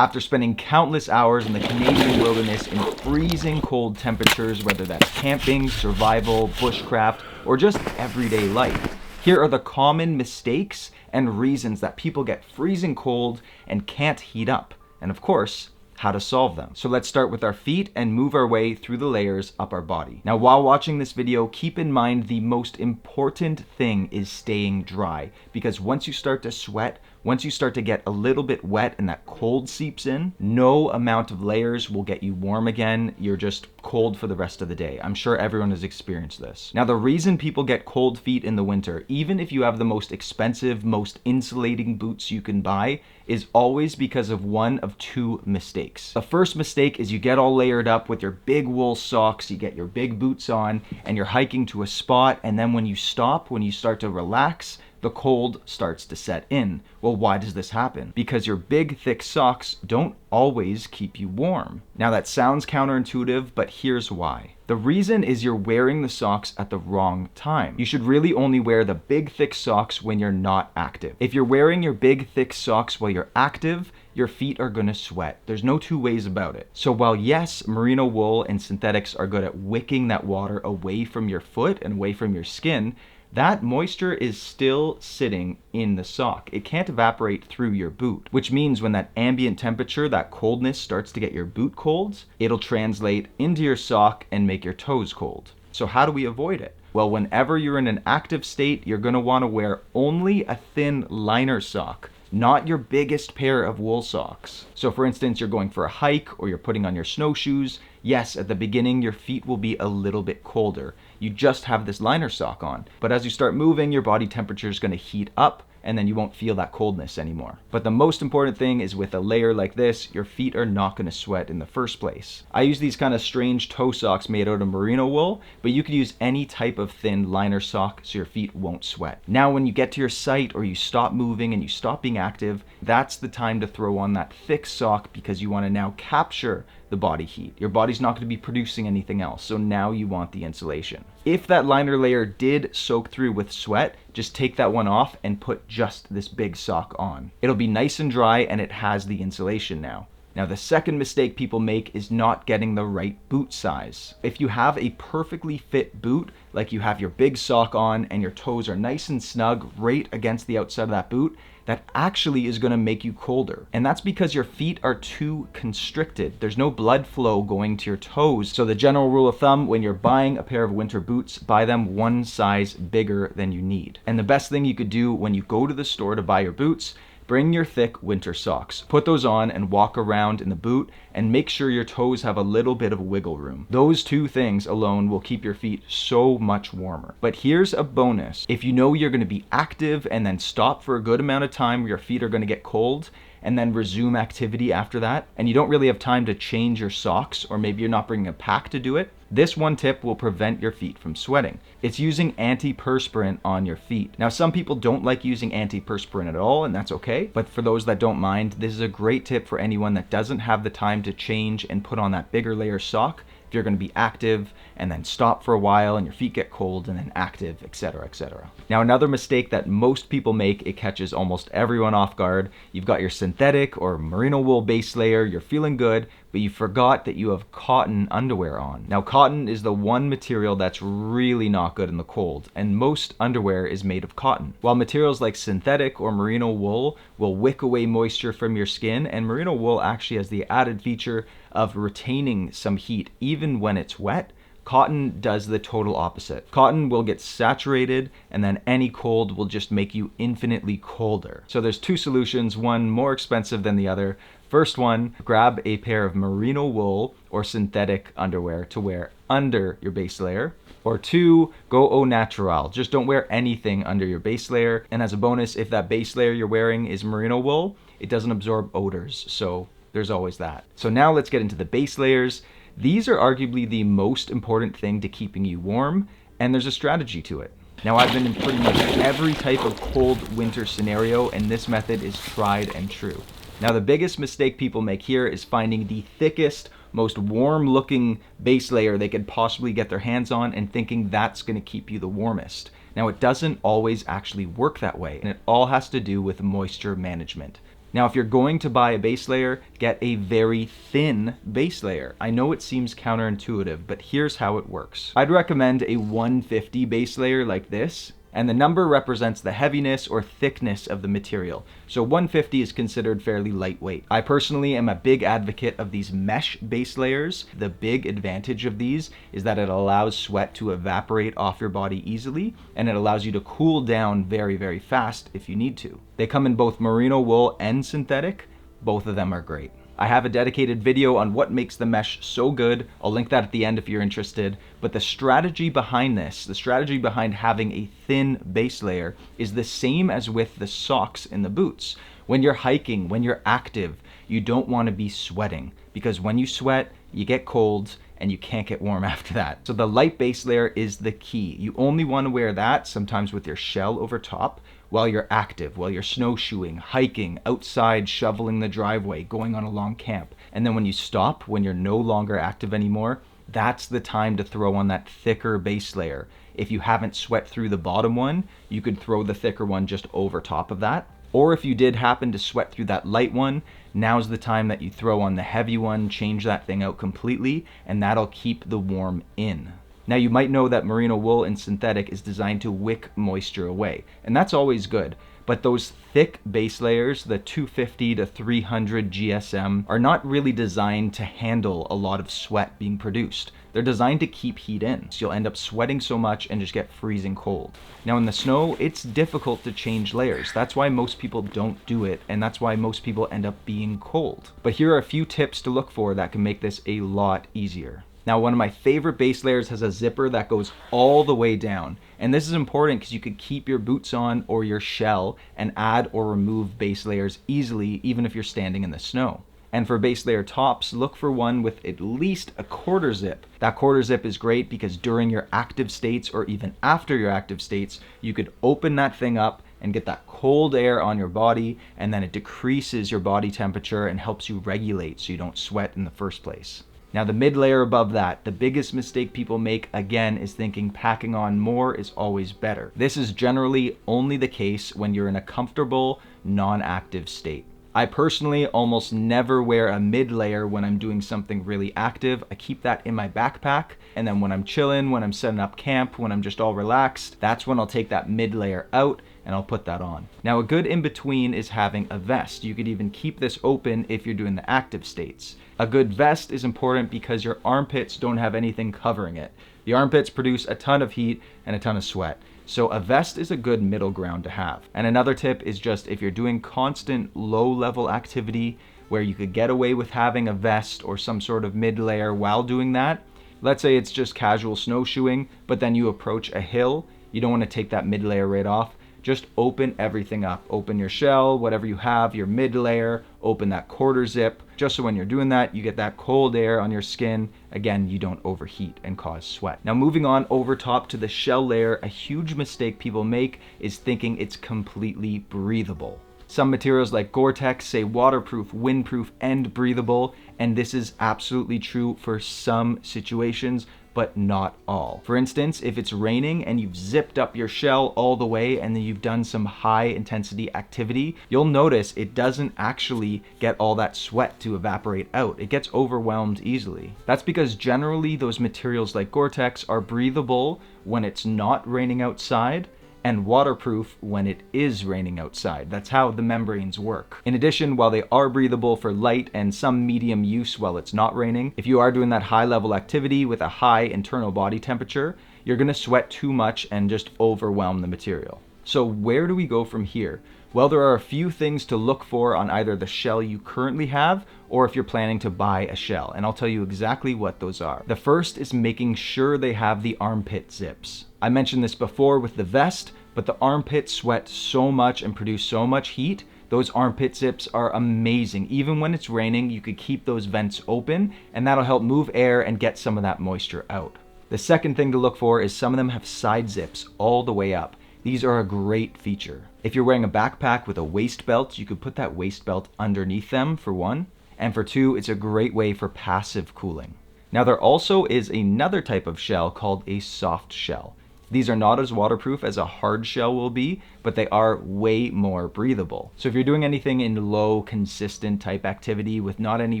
After spending countless hours in the Canadian wilderness in freezing cold temperatures, whether that's camping, survival, bushcraft, or just everyday life, here are the common mistakes and reasons that people get freezing cold and can't heat up. And of course, how to solve them. So let's start with our feet and move our way through the layers up our body. Now, while watching this video, keep in mind the most important thing is staying dry, because once you start to sweat, once you start to get a little bit wet and that cold seeps in, no amount of layers will get you warm again. You're just cold for the rest of the day. I'm sure everyone has experienced this. Now, the reason people get cold feet in the winter, even if you have the most expensive, most insulating boots you can buy, is always because of one of two mistakes. The first mistake is you get all layered up with your big wool socks, you get your big boots on, and you're hiking to a spot, and then when you stop, when you start to relax, the cold starts to set in. Well, why does this happen? Because your big, thick socks don't always keep you warm. Now, that sounds counterintuitive, but here's why. The reason is you're wearing the socks at the wrong time. You should really only wear the big, thick socks when you're not active. If you're wearing your big, thick socks while you're active, your feet are gonna sweat. There's no two ways about it. So while yes, merino wool and synthetics are good at wicking that water away from your foot and away from your skin, that moisture is still sitting in the sock. It can't evaporate through your boot, which means when that ambient temperature, that coldness starts to get your boot cold, it'll translate into your sock and make your toes cold. So how do we avoid it? Well, whenever you're in an active state, you're gonna wanna wear only a thin liner sock, not your biggest pair of wool socks. So for instance, you're going for a hike or you're putting on your snowshoes. Yes, at the beginning, your feet will be a little bit colder. You just have this liner sock on. But as you start moving, your body temperature is gonna heat up, and then you won't feel that coldness anymore. But the most important thing is with a layer like this, your feet are not gonna sweat in the first place. I use these kind of strange toe socks made out of merino wool, but you could use any type of thin liner sock so your feet won't sweat. Now, when you get to your site or you stop moving and you stop being active, that's the time to throw on that thick sock because you wanna now capture the body heat. Your body's not gonna be producing anything else, so now you want the insulation. If that liner layer did soak through with sweat, just take that one off and put just this big sock on. It'll be nice and dry and it has the insulation now. Now, the second mistake people make is not getting the right boot size. If you have a perfectly fit boot, like you have your big sock on and your toes are nice and snug right against the outside of that boot, that actually is gonna make you colder. And that's because your feet are too constricted. There's no blood flow going to your toes. So the general rule of thumb, when you're buying a pair of winter boots, buy them one size bigger than you need. And the best thing you could do when you go to the store to buy your boots, bring your thick winter socks. Put those on and walk around in the boot and make sure your toes have a little bit of wiggle room. Those two things alone will keep your feet so much warmer. But here's a bonus. If you know you're gonna be active and then stop for a good amount of time where your feet are gonna get cold, and then resume activity after that, and you don't really have time to change your socks, or maybe you're not bringing a pack to do it, this one tip will prevent your feet from sweating. It's using antiperspirant on your feet. Now, some people don't like using antiperspirant at all, and that's okay, but for those that don't mind, this is a great tip for anyone that doesn't have the time to change and put on that bigger layer sock. If you're gonna be active and then stop for a while and your feet get cold and then active, etc., etc. Now, another mistake that most people make, it catches almost everyone off guard. You've got your synthetic or merino wool base layer, you're feeling good, but you forgot that you have cotton underwear on. Now, cotton is the one material that's really not good in the cold, and most underwear is made of cotton. While materials like synthetic or merino wool will wick away moisture from your skin, and merino wool actually has the added feature of retaining some heat even when it's wet, cotton does the total opposite. Cotton will get saturated, and then any cold will just make you infinitely colder. So there's two solutions, one more expensive than the other. First one, grab a pair of merino wool or synthetic underwear to wear under your base layer. Or two, go au natural. Just don't wear anything under your base layer. And as a bonus, if that base layer you're wearing is merino wool, it doesn't absorb odors. So there's always that. So now let's get into the base layers. These are arguably the most important thing to keeping you warm, and there's a strategy to it. Now, I've been in pretty much every type of cold winter scenario, and this method is tried and true. Now, the biggest mistake people make here is finding the thickest, most warm looking base layer they could possibly get their hands on and thinking that's gonna keep you the warmest. Now, it doesn't always actually work that way, and it all has to do with moisture management. Now, if you're going to buy a base layer, get a very thin base layer. I know it seems counterintuitive, but here's how it works. I'd recommend a 150 base layer like this, and the number represents the heaviness or thickness of the material. So 150 is considered fairly lightweight. I personally am a big advocate of these mesh base layers. The big advantage of these is that it allows sweat to evaporate off your body easily, and it allows you to cool down very, very fast if you need to. They come in both merino wool and synthetic. Both of them are great. I have a dedicated video on what makes the mesh so good. I'll link that at the end if you're interested. But the strategy behind this, the strategy behind having a thin base layer is the same as with the socks in the boots. When you're hiking, when you're active, you don't want to be sweating, because when you sweat, you get colds and you can't get warm after that. So the light base layer is the key. You only want to wear that, sometimes with your shell over top, while you're active, while you're snowshoeing, hiking, outside, shoveling the driveway, going on a long camp. And then when you stop, when you're no longer active anymore, that's the time to throw on that thicker base layer. If you haven't sweat through the bottom one, you could throw the thicker one just over top of that. Or if you did happen to sweat through that light one, now's the time that you throw on the heavy one, change that thing out completely, and that'll keep the warm in. Now, you might know that merino wool and synthetic is designed to wick moisture away, and that's always good. But those thick base layers, the 250 to 300 GSM, are not really designed to handle a lot of sweat being produced. They're designed to keep heat in, so you'll end up sweating so much and just get freezing cold. Now, in the snow, it's difficult to change layers. That's why most people don't do it, and that's why most people end up being cold. But here are a few tips to look for that can make this a lot easier. Now, one of my favorite base layers has a zipper that goes all the way down. And this is important because you could keep your boots on or your shell and add or remove base layers easily, even if you're standing in the snow. And for base layer tops, look for one with at least a quarter zip. That quarter zip is great because during your active states or even after your active states, you could open that thing up and get that cold air on your body, and then it decreases your body temperature and helps you regulate so you don't sweat in the first place. Now, the mid layer above that, the biggest mistake people make, again, is thinking packing on more is always better. This is generally only the case when you're in a comfortable, non-active state. I personally almost never wear a mid layer when I'm doing something really active. I keep that in my backpack, and then when I'm chilling, when I'm setting up camp, when I'm just all relaxed, that's when I'll take that mid layer out and I'll put that on. Now, a good in-between is having a vest. You could even keep this open if you're doing the active states. A good vest is important because your armpits don't have anything covering it. The armpits produce a ton of heat and a ton of sweat. So a vest is a good middle ground to have. And another tip is just if you're doing constant low-level activity where you could get away with having a vest or some sort of mid-layer while doing that, let's say it's just casual snowshoeing, but then you approach a hill, you don't want to take that mid-layer right off. Just open everything up. Open your shell, whatever you have, your mid layer, open that quarter zip, just so when you're doing that, you get that cold air on your skin. Again, you don't overheat and cause sweat. Now, moving on over top to the shell layer, a huge mistake people make is thinking it's completely breathable. Some materials like Gore-Tex say waterproof, windproof, and breathable, and this is absolutely true for some situations, but not all. For instance, if it's raining and you've zipped up your shell all the way and then you've done some high intensity activity, you'll notice it doesn't actually get all that sweat to evaporate out. It gets overwhelmed easily. That's because generally those materials like Gore-Tex are breathable when it's not raining outside, and waterproof when it is raining outside. That's how the membranes work. In addition, while they are breathable for light and some medium use while it's not raining, if you are doing that high level activity with a high internal body temperature, you're gonna sweat too much and just overwhelm the material. So where do we go from here? Well, there are a few things to look for on either the shell you currently have or if you're planning to buy a shell, and I'll tell you exactly what those are. The first is making sure they have the armpit zips. I mentioned this before with the vest, but the armpits sweat so much and produce so much heat. Those armpit zips are amazing. Even when it's raining, you could keep those vents open, and that'll help move air and get some of that moisture out. The second thing to look for is some of them have side zips all the way up. These are a great feature. If you're wearing a backpack with a waist belt, you could put that waist belt underneath them, for one. And for two, it's a great way for passive cooling. Now, there also is another type of shell called a soft shell. These are not as waterproof as a hard shell will be, but they are way more breathable. So if you're doing anything in low, consistent type activity with not any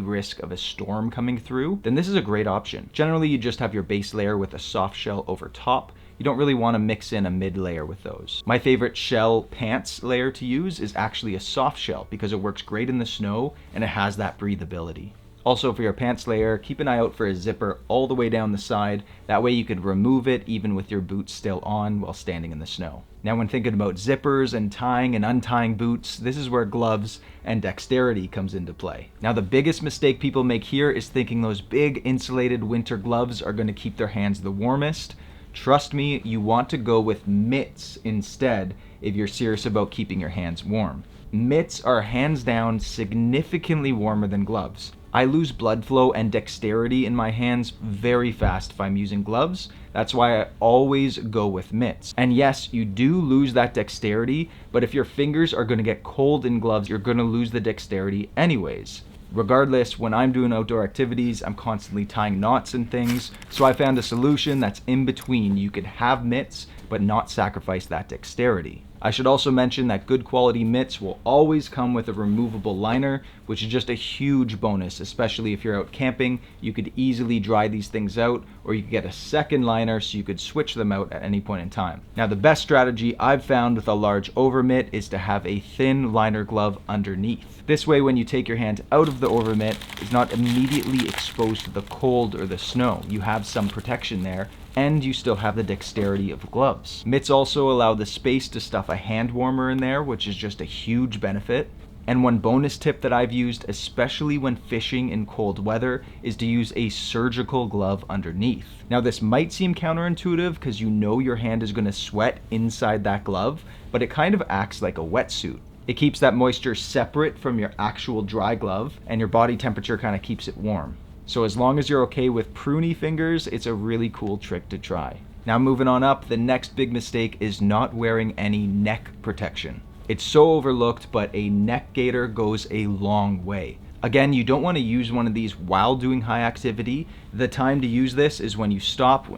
risk of a storm coming through, then this is a great option. Generally, you just have your base layer with a soft shell over top. You don't really want to mix in a mid layer with those. My favorite shell pants layer to use is actually a soft shell because it works great in the snow and it has that breathability. Also, for your pants layer, keep an eye out for a zipper all the way down the side. That way you could remove it even with your boots still on while standing in the snow. Now, when thinking about zippers and tying and untying boots, this is where gloves and dexterity comes into play. Now, the biggest mistake people make here is thinking those big insulated winter gloves are going to keep their hands the warmest. Trust me, you want to go with mitts instead if you're serious about keeping your hands warm. Mitts are hands down significantly warmer than gloves. I lose blood flow and dexterity in my hands very fast if I'm using gloves. That's why I always go with mitts. And yes, you do lose that dexterity, but if your fingers are going to get cold in gloves, you're going to lose the dexterity anyways. Regardless, when I'm doing outdoor activities, I'm constantly tying knots and things. So I found a solution that's in between. You could have mitts, but not sacrifice that dexterity. I should also mention that good quality mitts will always come with a removable liner, which is just a huge bonus, especially if you're out camping. You could easily dry these things out, or you could get a second liner so you could switch them out at any point in time. Now, the best strategy I've found with a large over mitt is to have a thin liner glove underneath. This way, when you take your hand out of the over mitt, it's not immediately exposed to the cold or the snow. You have some protection there, and you still have the dexterity of gloves. Mitts also allow the space to stuff a hand warmer in there, which is just a huge benefit. And one bonus tip that I've used, especially when fishing in cold weather, is to use a surgical glove underneath. Now, this might seem counterintuitive because you know your hand is going to sweat inside that glove, but it kind of acts like a wetsuit. It keeps that moisture separate from your actual dry glove, and your body temperature kind of keeps it warm. So as long as you're okay with pruny fingers, it's a really cool trick to try. Now, moving on up, the next big mistake is not wearing any neck protection. It's so overlooked, but a neck gaiter goes a long way. Again, you don't want to use one of these while doing high activity. The time to use this is when you stop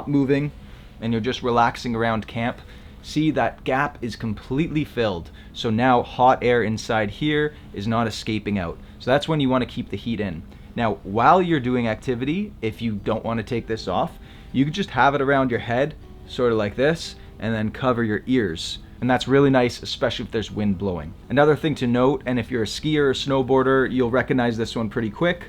moving and you're just relaxing around camp. See, that gap is completely filled. So now hot air inside here is not escaping out. So that's when you want to keep the heat in. Now, while you're doing activity, if you don't want to take this off, you can just have it around your head, sort of like this, and then cover your ears. And that's really nice, especially if there's wind blowing. Another thing to note, and if you're a skier or snowboarder, you'll recognize this one pretty quick.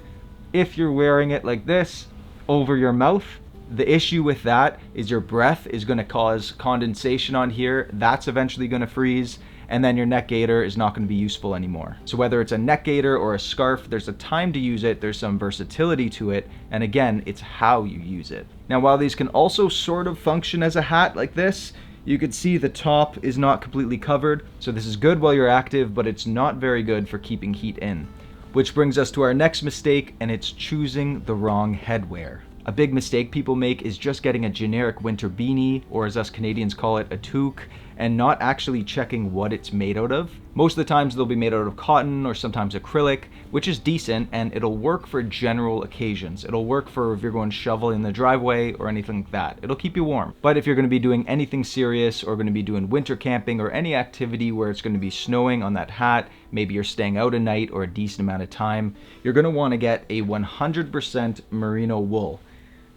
If you're wearing it like this, over your mouth, the issue with that is your breath is going to cause condensation on here. That's eventually going to freeze. And then your neck gaiter is not going to be useful anymore. So whether it's a neck gaiter or a scarf, there's a time to use it, there's some versatility to it, and again, it's how you use it. Now, while these can also sort of function as a hat like this, you can see the top is not completely covered, so this is good while you're active, but it's not very good for keeping heat in. Which brings us to our next mistake, and it's choosing the wrong headwear. A big mistake people make is just getting a generic winter beanie, or as us Canadians call it, a toque, and not actually checking what it's made out of. Most of the times they'll be made out of cotton or sometimes acrylic, which is decent, and it'll work for general occasions. It'll work for if you're going shoveling in the driveway or anything like that. It'll keep you warm. But if you're going to be doing anything serious or going to be doing winter camping or any activity where it's going to be snowing on that hat, maybe you're staying out a night or a decent amount of time, you're going to want to get a 100% merino wool.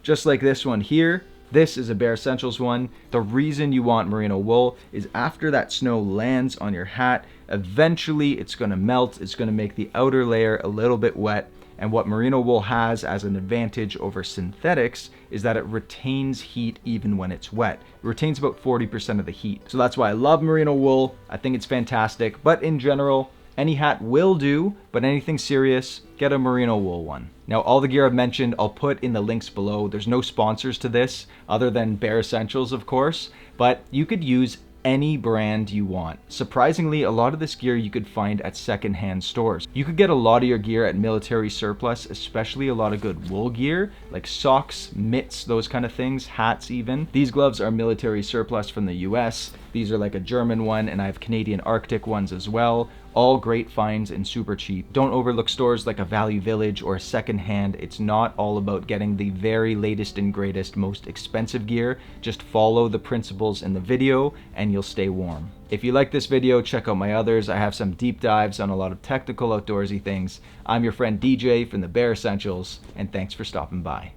Just like this one here. This is a Bare Essentials one. The reason you want merino wool is after that snow lands on your hat, eventually it's going to melt. It's going to make the outer layer a little bit wet. And what merino wool has as an advantage over synthetics is that it retains heat even when it's wet. It retains about 40% of the heat. So that's why I love merino wool. I think it's fantastic. But in general, any hat will do, but anything serious, get a merino wool one. Now, all the gear I've mentioned, I'll put in the links below. There's no sponsors to this other than Bare Essentials, of course, but you could use any brand you want. Surprisingly, a lot of this gear you could find at secondhand stores. You could get a lot of your gear at military surplus, especially a lot of good wool gear, like socks, mitts, those kind of things, hats even. These gloves are military surplus from the US. These are like a German one, and I have Canadian Arctic ones as well. All great finds and super cheap. Don't overlook stores like a Value Village or a Second Hand. It's not all about getting the very latest and greatest, most expensive gear. Just follow the principles in the video and you'll stay warm. If you like this video, check out my others. I have some deep dives on a lot of technical outdoorsy things. I'm your friend DJ from the Bare Essentials, and thanks for stopping by.